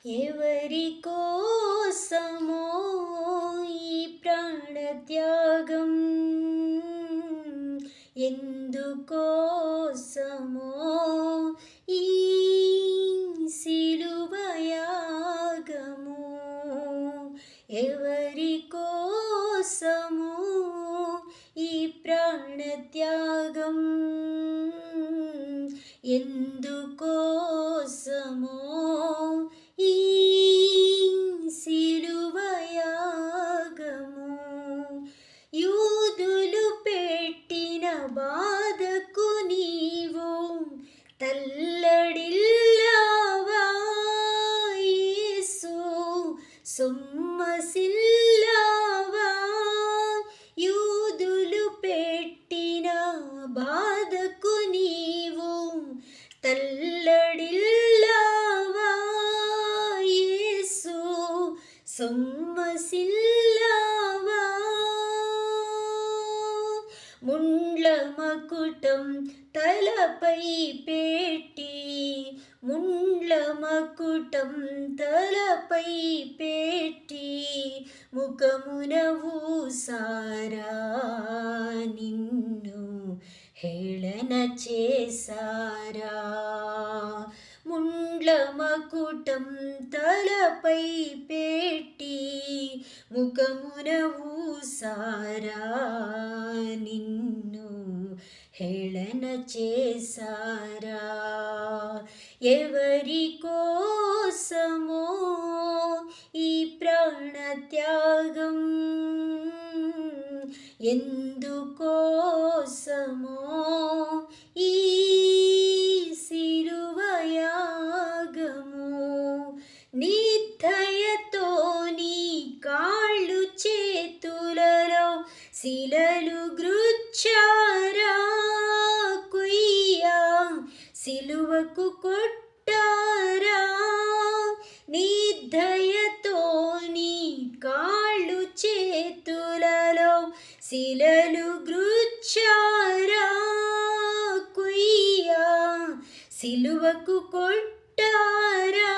ఎవరి కోసమో ఈ ప్రాణత్యాగం, ఎందుకోసమో ఈ సిలువయాగము, ఎవరి కోసమో ఈ ప్రాణత్యాగం, ఎందుకోసమో ఈ సిలువయాగము. యూదులు పెట్టిన బాధకు నీవు తల్లడిల్లావా యేసు, సొమ్మసిల్లావా. యూదులు పెట్టిన బాధకు నీవు తల్లడిల్లావా యేసు, సొమ్మసిల్లావా. ముండ్ల మకుటం తలపై పెట్టి, ముండ్ల మకుటం తలపై పెట్టి, ముఖమున ఊసారా నిన్ను హేళన చేసారా. ముండ్ల మకుటం తలపై పెట్టి, ముఖమున ఊసారా నిన్ను హేళన చేసారా. ఎవరి కోసమో ఈ ప్రాణత్యాగం, ఎందుకోసమో ఈ సిలువయాగము. నిర్దయతో నీ కాళ్ళు చేతులలో శిలలు గ్రుచ్చారా కొయ్యా, సిలువకు కొట్టారా. నిర్దయతో నీ కాళ్ళు చేతులలో శిలలు గ్రుచ్చారా కొయ్యా, సిలువకు కొట్టారా.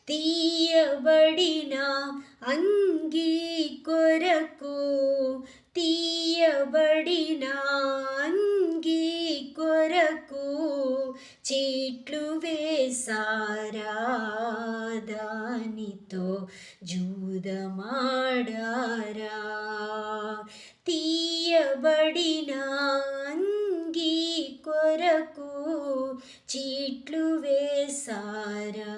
తీయబడిన అంగీ కొరకు, తీయబడిన అంగీ కొరకు చీట్లు వేసారా, దానితో జూదమాడారా. తీయబడిన అంగీ కొరకు చీట్లు వేసారా,